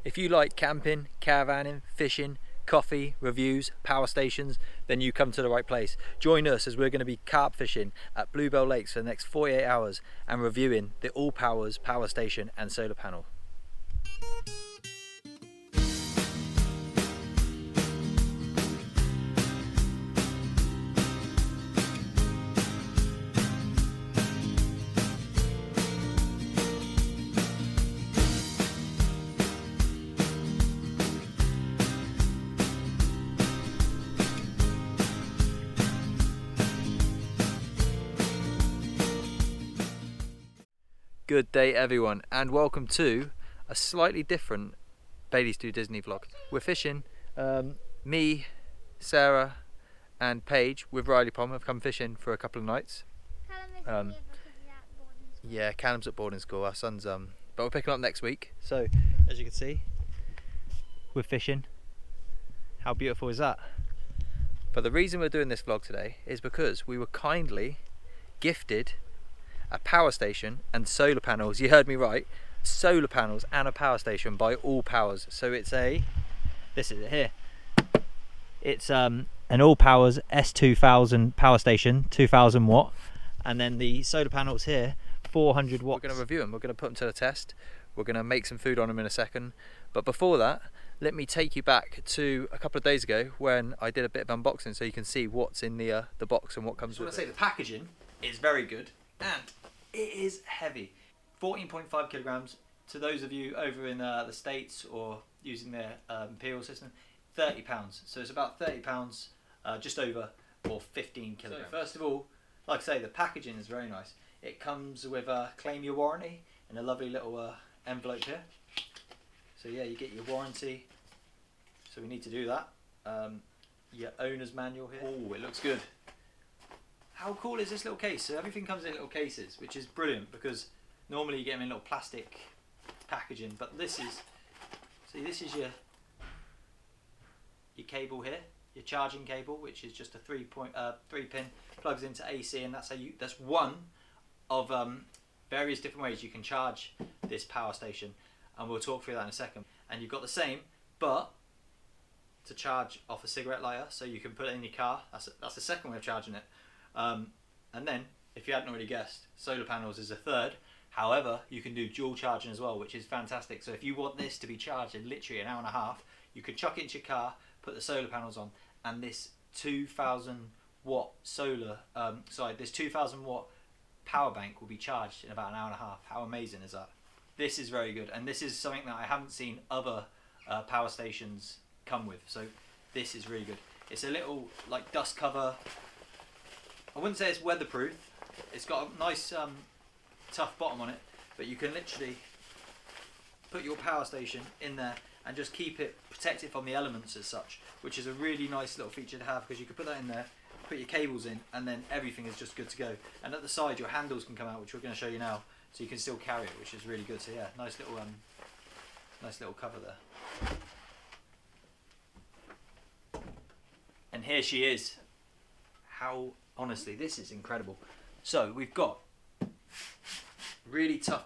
If you like camping, caravanning, fishing, coffee, reviews, power stations, then you come to the right place. Join us as we're going to be carp fishing at Bluebell Lakes for the next 48 hours and reviewing the ALLPOWERS Power Station and solar panel. Good day everyone, and welcome to a slightly different Bailey's Do Disney vlog. We're fishing, me, Sarah and Paige with Riley Pom have come fishing for a couple of nights. Yeah, Callum's at boarding school, our son's but we're picking up next week. So as you can see, we're fishing. How beautiful is that? But the reason we're doing this vlog today is because we were kindly gifted a power station and solar panels. You heard me right, solar panels and a power station by ALLPOWERS. So it's this is it here. It's an ALLPOWERS S2000 Power Station, 2000 watt, and then the solar panels here, 400 watts. We're going to review them. We're going to put them to the test. We're going to make some food on them in a second. But before that, let me take you back to a couple of days ago when I did a bit of unboxing, so you can see what's in the box and what comes with it. I say the packaging is very good and it is heavy. 14.5 kilograms. To those of you over in the States or using their imperial system, 30 pounds. So it's about 30 pounds, just over, or 15 kilograms. So first of all, like I say, the packaging is very nice. It comes with a claim your warranty in a lovely little envelope here. So yeah, you get your warranty. So we need to do that. Your owner's manual here. Oh, it looks good. How cool is this little case? So everything comes in little cases, which is brilliant because normally you get them in little plastic packaging, but this is, see, this is your cable here, your charging cable, which is just a 3 pin, plugs into AC, and that's one of various different ways you can charge this power station, and we'll talk through that in a second. And you've got the same, but to charge off a cigarette lighter, so you can put it in your car. That's the second way of charging it. And then, if you hadn't already guessed, solar panels is a third. However, you can do dual charging as well, which is fantastic. So if you want this to be charged in literally an hour and a half, you could chuck it into your car, put the solar panels on, and this 2000 watt this 2000 watt power bank will be charged in about an hour and a half. How amazing is that? This is very good, and this is something that I haven't seen other power stations come with. So this is really good. It's a little like dust cover. I wouldn't say it's weatherproof. It's got a nice tough bottom on it, but you can literally put your power station in there and just keep it protected from the elements as such, which is a really nice little feature to have, because you can put that in there, put your cables in, and then everything is just good to go. And at the side your handles can come out, which we're going to show you now, so you can still carry it, which is really good. So yeah, nice little cover there. And here she is. Honestly, this is incredible. So we've got really tough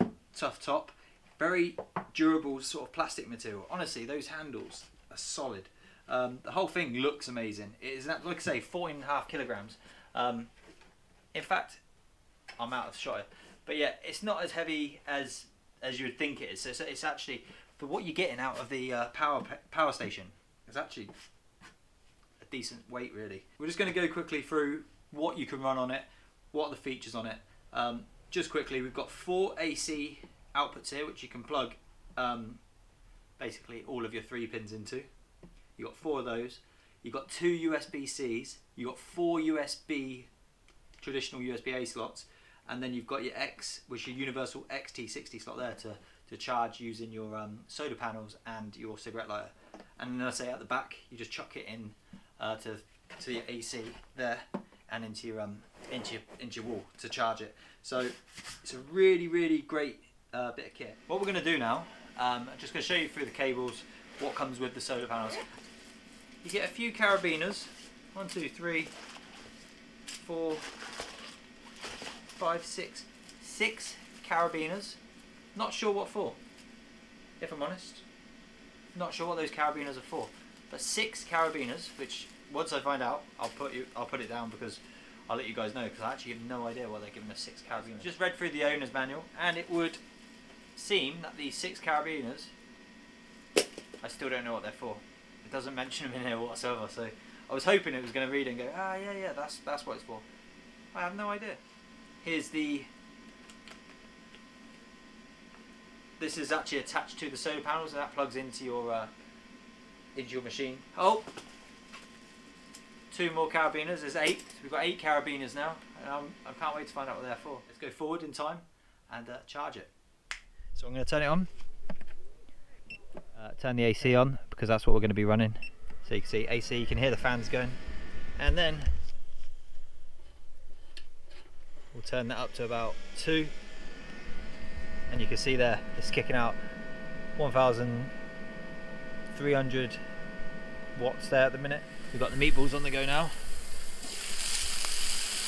top, very durable sort of plastic material. Honestly, those handles are solid. The whole thing looks amazing. It is, like I say, 14.5 kilograms. In fact, I'm out of shot here, but yeah, it's not as heavy as you would think it is. So it's actually, for what you're getting out of the power station, it's actually a decent weight, really. We're just going to go quickly through what you can run on it, what are the features on it. Just quickly, we've got 4 AC outputs here, which you can plug basically all of your 3 pins into. You've got 4 of those. You've got 2 USB-Cs. You've got 4 traditional USB-A slots, and then you've got your X, which is your universal XT60 slot there to charge using your solar panels and your cigarette lighter. And then I say at the back, you just chuck it in to your AC there, and into your wall to charge it. So it's a really great bit of kit. What we're going to do now, I'm just going to show you through the cables what comes with the solar panels. You get a few carabiners, 1, 2, 3, 4, 5, 6 carabiners. Not sure what for, if I'm honest. not sure what those carabiners are for, but 6 carabiners, which once I find out, I'll put it down because I'll let you guys know, because I actually have no idea why they're giving us 6 carabiners. Just read through the owner's manual, and it would seem that these 6 carabiners, I still don't know what they're for. It doesn't mention them in here whatsoever, so I was hoping it was going to read it and go, ah, yeah, that's what it's for. I have no idea. Here's the... This is actually attached to the solar panels, and that plugs into your machine. Oh! 2 more carabiners, there's 8. We've got 8 carabiners now, and I can't wait to find out what they're for. Let's go forward in time and charge it. So I'm going to turn it on. Turn the AC on, because that's what we're going to be running. So you can see AC, you can hear the fans going. And then we'll turn that up to about 2. And you can see there, it's kicking out 1,300 watts there at the minute. We've got the meatballs on the go now,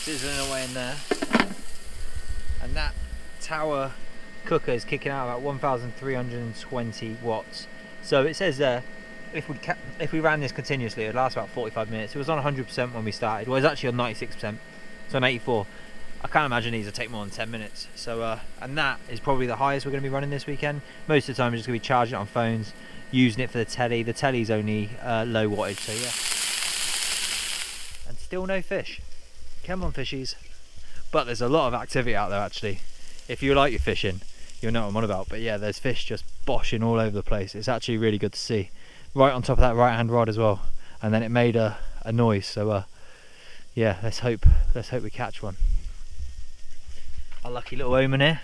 sizzling away in there, and that tower cooker is kicking out about 1,320 watts. So it says there, if we ran this continuously, it would last about 45 minutes. It was on 100% when we started. Well, it's actually on 96%, so on 84. I can't imagine these will take more than 10 minutes. So, and that is probably the highest we're going to be running this weekend. Most of the time we're just going to be charging it on phones, using it for the telly. The telly's only low wattage, so yeah. And still no fish. Come on, fishies. But there's a lot of activity out there actually. If you like your fishing, you'll know what I'm on about. But yeah, there's fish just boshing all over the place. It's actually really good to see. Right on top of that right hand rod as well. And then it made a noise. So yeah, let's hope we catch one. A lucky little omen here.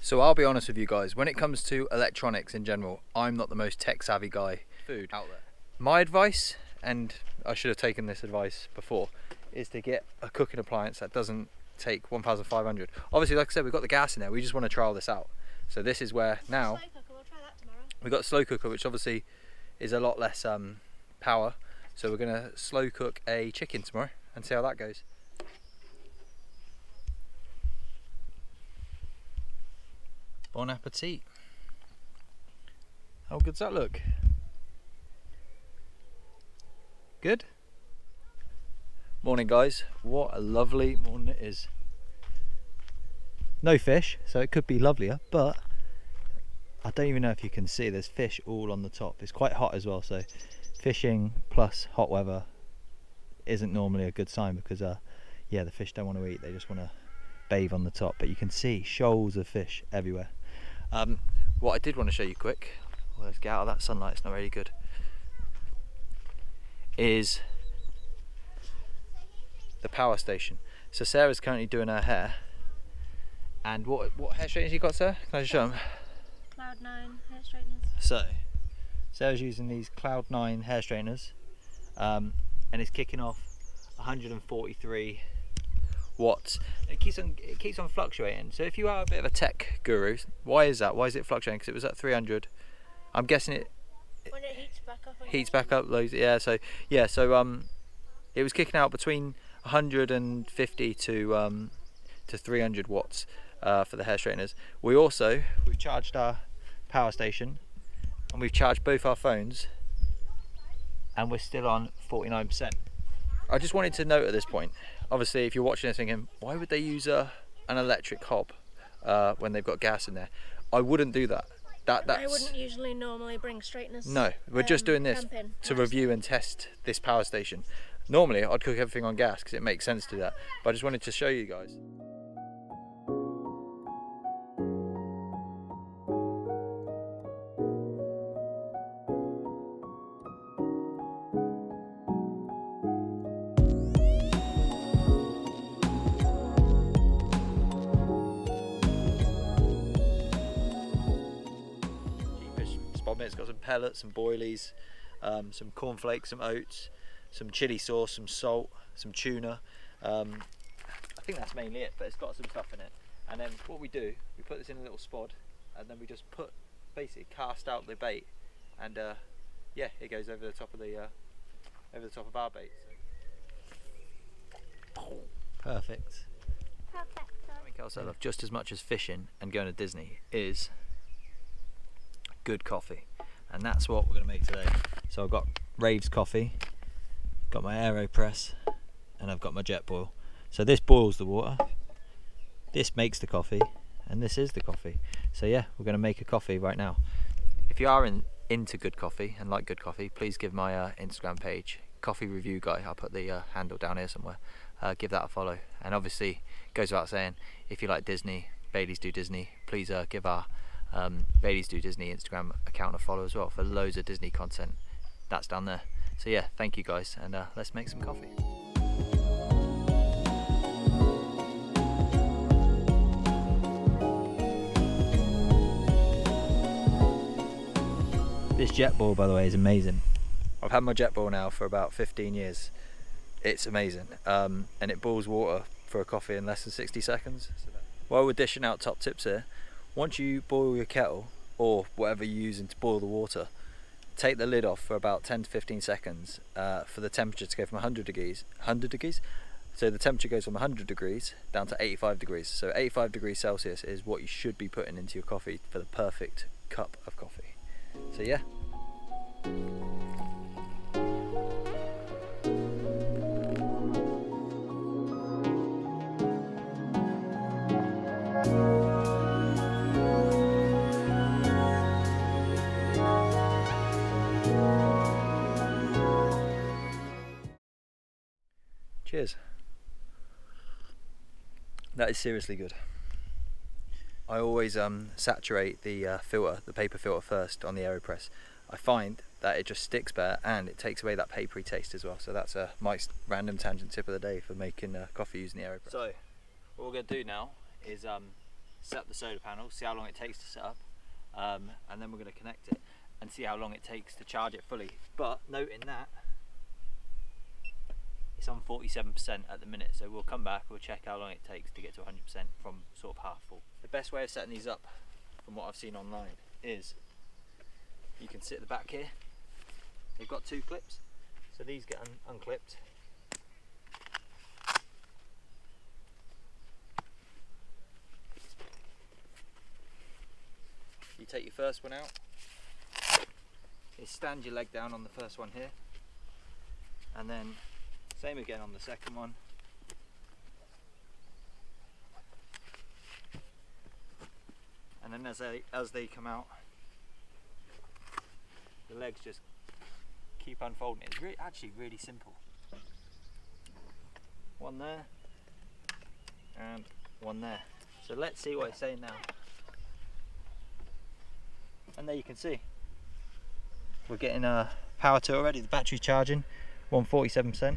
So I'll be honest with you guys, when it comes to electronics in general, I'm not the most tech savvy guy food out there. My advice, and I should have taken this advice before, is to get a cooking appliance that doesn't take 1,500. Obviously, like I said, we've got the gas in there, we just want to trial this out. So this is where now, we'll try that tomorrow. We've got a slow cooker, which obviously is a lot less power. So we're going to slow cook a chicken tomorrow and see how that goes. Bon appetit. How good's that look? Good? Morning guys, what a lovely morning it is. No fish, so it could be lovelier, but I don't even know if you can see, there's fish all on the top. It's quite hot as well, so fishing plus hot weather isn't normally a good sign, because yeah, the fish don't want to eat, they just want to bathe on the top. But you can see shoals of fish everywhere. What I did want to show you quick, well, let's get out of that sunlight, it's not really good, is the power station. So Sarah's currently doing her hair, and what hair straighteners you got, Sarah? Can I just show them? Cloud 9 hair straighteners. So Sarah's using these Cloud 9 hair straighteners, and it's kicking off 143 watts. It keeps on fluctuating. So if you are a bit of a tech guru, why is that? Why is it fluctuating? Because it was at 300. I'm guessing when it heats back up. Heats back up loads. Yeah. So it was kicking out between 150 to 300 watts for the hair straighteners. We've charged our power station, and we've charged both our phones, and we're still on 49%. I just wanted to note at this point, obviously if you're watching this thinking, why would they use an electric hob when they've got gas in there? I wouldn't do that. I wouldn't usually normally bring straighteners. No, we're just doing this to review and test this power station. Normally I'd cook everything on gas because it makes sense to do that, but I just wanted to show you guys. It's got some pellets, some boilies, some cornflakes, some oats, some chili sauce, some salt, some tuna. I think that's mainly it, but it's got some stuff in it. And then what we do, we put this in a little spod, and then we just basically cast out the bait, and yeah, it goes over the top of our bait. So. Perfect. Something else I love just as much as fishing and going to Disney is good coffee. and that's what we're going to make today. So I've got Rave's coffee, got my AeroPress, and I've got my jet boil. So this boils the water, this makes the coffee, and this is the coffee. So yeah, we're going to make a coffee right now. If you are into good coffee and like good coffee, please give my Instagram page, Coffee Review Guy. I'll put the handle down here somewhere. Give that a follow. And obviously, it goes without saying, if you like Disney, Bailey's Do Disney, please give our Bailey's Do Disney Instagram account a follow as well for loads of Disney content. That's down there. So yeah, thank you guys, and let's make some coffee. This jet boil, by the way, is amazing. I've had my jet boil now for about 15 years. It's amazing, and it boils water for a coffee in less than 60 seconds. While we're dishing out top tips here, once you boil your kettle, or whatever you're using to boil the water, take the lid off for about 10 to 15 seconds for the temperature to go from 100 degrees. So the temperature goes from 100 degrees down to 85 degrees. So 85 degrees Celsius is what you should be putting into your coffee for the perfect cup of coffee. So yeah. Cheers. That is seriously good. I always saturate the filter, the paper filter first on the AeroPress. I find that it just sticks better and it takes away that papery taste as well. So that's my random tangent tip of the day for making coffee using the AeroPress. So what we're going to do now is set up the solar panel, see how long it takes to set up, and then we're going to connect it and see how long it takes to charge it fully. But noting that it's on 47% at the minute, so we'll come back, we'll check how long it takes to get to 100% from sort of half full. The best way of setting these up, from what I've seen online, is you can sit at the back here. They've got 2 clips, so these get unclipped. You take your first one out, you stand your leg down on the first one here, and then same again on the second one. And then as they come out, the legs just keep unfolding. It's actually really simple. One there, and one there. So let's see what it's saying now. And there you can see, we're getting power to it already. The battery's charging, 147%.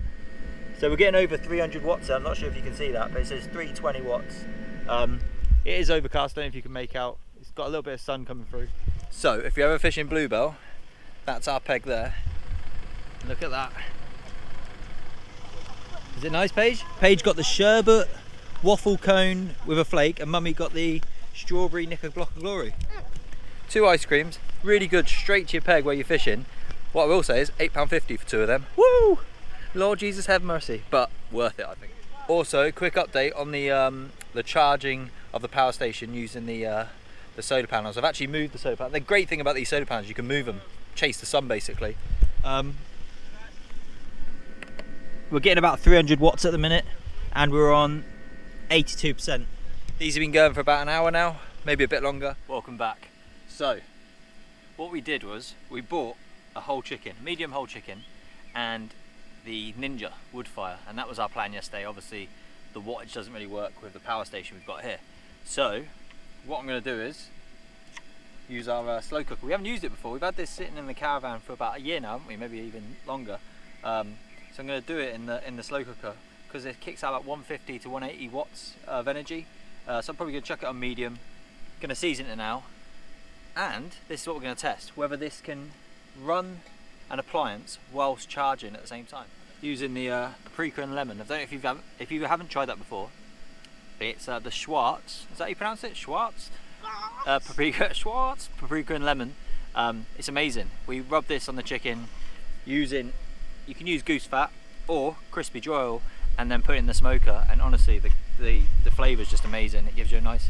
So we're getting over 300 watts. I'm not sure if you can see that, but it says 320 watts. It is overcast, I don't know if you can make out. It's got a little bit of sun coming through. So if you're ever fishing Bluebell, that's our peg there. Look at that. Is it nice, Paige? Paige got the sherbet waffle cone with a flake, and Mummy got the strawberry knicker block of glory. 2 ice creams, really good, straight to your peg where you're fishing. What I will say is £8.50 for 2 of them. Woo! Lord Jesus have mercy, but worth it, I think. Also, quick update on the charging of the power station using the solar panels. I've actually moved the solar panels. The great thing about these solar panels, you can move them, chase the sun basically. We're getting about 300 watts at the minute, and we're on 82%. These have been going for about an hour now, maybe a bit longer. Welcome back. So, what we did was, we bought a whole chicken, medium whole chicken, and the Ninja wood fire, and that was our plan yesterday. Obviously the wattage doesn't really work with the power station we've got here, so what I'm going to do is use our slow cooker. We haven't used it before. We've had this sitting in the caravan for about a year now, haven't we? Maybe even longer. So I'm going to do it in the slow cooker because it kicks out like 150 to 180 watts of energy. So I'm probably going to chuck it on medium. Going to season it now, and this is what we're going to test, whether this can run an appliance whilst charging at the same time using the paprika and lemon. I don't know if you haven't tried that before. It's the Schwartz. Is that how you pronounce it? Schwartz? Paprika and lemon. It's amazing. We rub this on the chicken using, you can use goose fat or crispy dry oil, and then put it in the smoker. And honestly, the flavour is just amazing. It gives you a nice.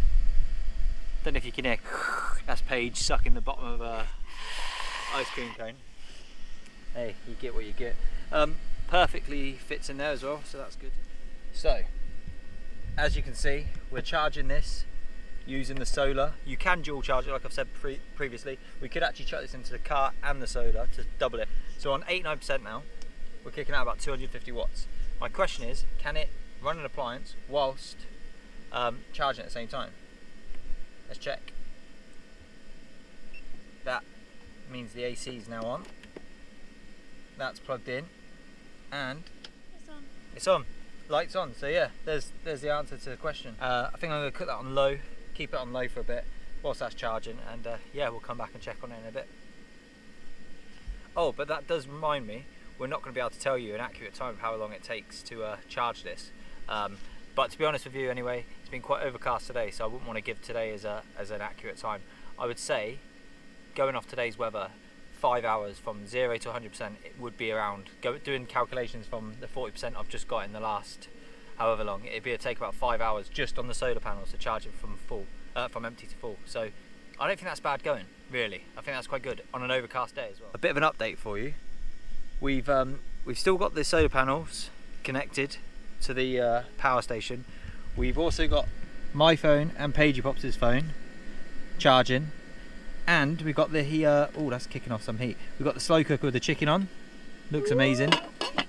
Don't know if you can hear. That's Paige sucking the bottom of ice ice cream cone. Hey, you get what you get. Perfectly fits in there as well, so that's good. So, as you can see, we're charging this using the solar. You can dual charge it, like I've said previously. We could actually chuck this into the car and the solar to double it. So on 89% now, we're kicking out about 250 watts. My question is, can it run an appliance whilst charging at the same time? Let's check. That means the AC is now on. That's plugged in, and it's on. Lights on. So yeah, there's the answer to the question. I think I'm going to put that on low, keep it on low for a bit whilst that's charging, and yeah, we'll come back and check on it in a bit. Oh, but that does remind me, we're not going to be able to tell you an accurate time of how long it takes to charge this. But to be honest with you anyway, it's been quite overcast today, so I wouldn't want to give today as an accurate time. I would say, going off today's weather, 5 hours from 0 to 100%, it would be around, doing calculations from the 40% I've just got in the last however long, it'd take about 5 hours just on the solar panels to charge it from empty to full. So I don't think that's bad going, really. I think that's quite good on an overcast day as well. A bit of an update for you. We've still got the solar panels connected to the power station. We've also got my phone and Paige Pops' phone charging, and we've got the oh, that's kicking off some heat. We've got the slow cooker with the chicken on. Looks amazing.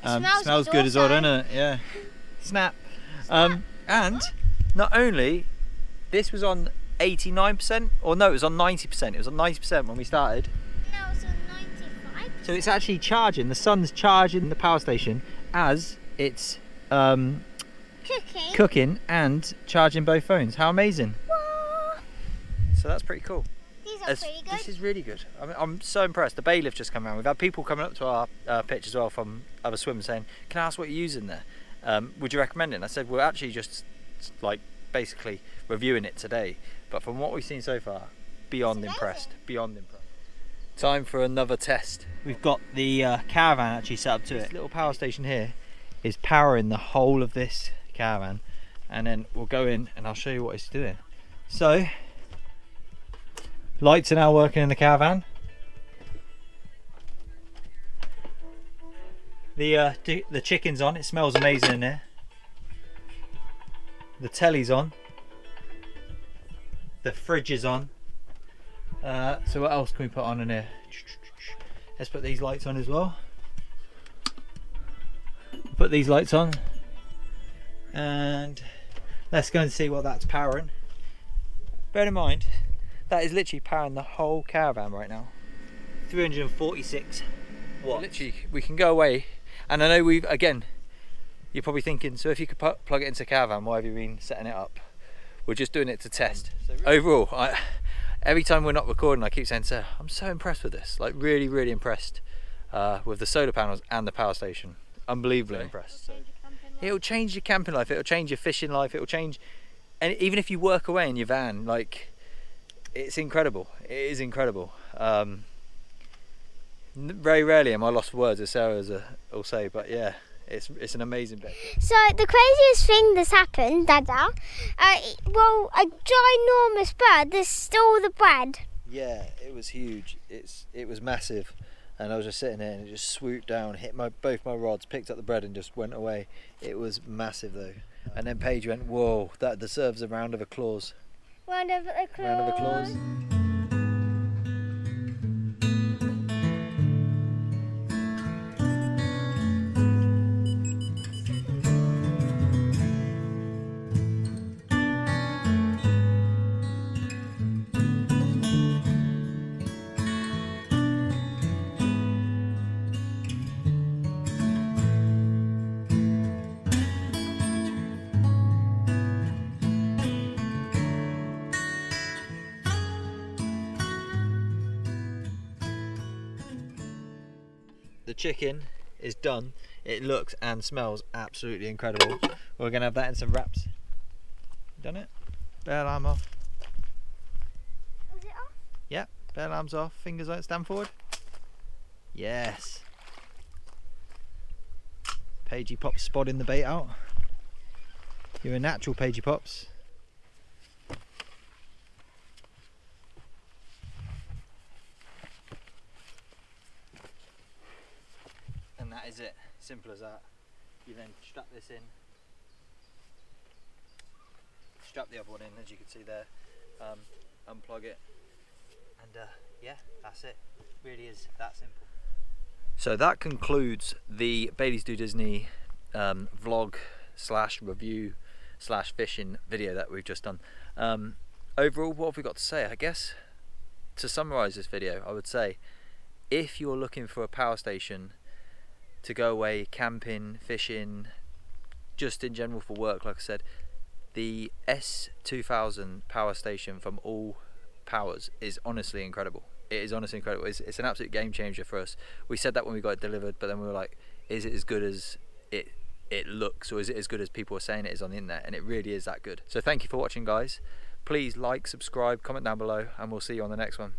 Smells good as well, doesn't it? Yeah. Snap. And not only, this was on 89%, or no, it was on 90%. It was on 90% when we started. No, it's on 95%. So it's actually charging. The sun's charging the power station as it's cooking and charging both phones. How amazing! Whoa. So that's pretty cool. These are pretty good. This is really good. I mean, I'm so impressed. The bailiff just come around. We've had people coming up to our pitch as well from other swimmers saying, "Can I ask what you're using there? Would you recommend it?" And I said, "We're actually just like basically reviewing it today, but from what we've seen so far, beyond impressed. Beyond impressed." Time for another test. We've got the Caravan actually set up to it. This little power station here is powering the whole of this Caravan, and then we'll go in and I'll show you what it's doing. So lights are now working in the Caravan. The chicken's on. It smells amazing in there. The telly's on. The fridge is on. So what else can we put on in here? Let's put these lights on as well. Put these lights on, and let's go and see what that's powering. Bear in mind, that is literally powering the whole Caravan right now. 346 watts. Literally, we can go away, and I know you're probably thinking, so if you could plug it into Caravan, why have you been setting it up? We're just doing it to test. So really, overall, every time we're not recording, I keep saying, "Sir, I'm so impressed with this. Like really, really impressed with the solar panels and the power station. Unbelievably impressed." It'll change your camping life. It'll change your fishing life. It'll change, and even if you work away in your van, like, it's incredible. It is incredible. Very rarely am I lost for words, as Sarah will say, but yeah. It's an amazing bit. So the craziest thing that's happened, Dada, well, a ginormous bird that stole the bread. Yeah, it was huge. It was massive, and I was just sitting there, and it just swooped down, hit both my rods, picked up the bread, and just went away. It was massive though. And then Paige went, "Whoa, that deserves a round of applause." Round of applause. Round of applause. The chicken is done. It looks and smells absolutely incredible. We're gonna have that in some wraps. Done it? Bell alarm off. Was it off? Yep, bell alarm's off. Fingers out, stand forward. Yes. Pagey Pops spotting the bait out. You're a natural, Pagey Pops. that is it. Simple as that. You then strap this in, strap the other one in, as you can see there, unplug it, and yeah, that's it. Really is that simple. So that concludes the Baileys Do Disney vlog slash review slash fishing video that we've just done. Overall, what have we got to say? I guess to summarize this video, I would say if you're looking for a power station to go away camping, fishing, just in general for work, like I said, the S2000 Power Station from ALLPOWERS is honestly incredible. It is honestly incredible. It's an absolute game changer for us. We said that when we got it delivered, but then we were like, is it as good as it looks, or is it as good as people are saying it is on the internet? And it really is that good. So thank you for watching, guys. Please like, subscribe, comment down below, and we'll see you on the next one.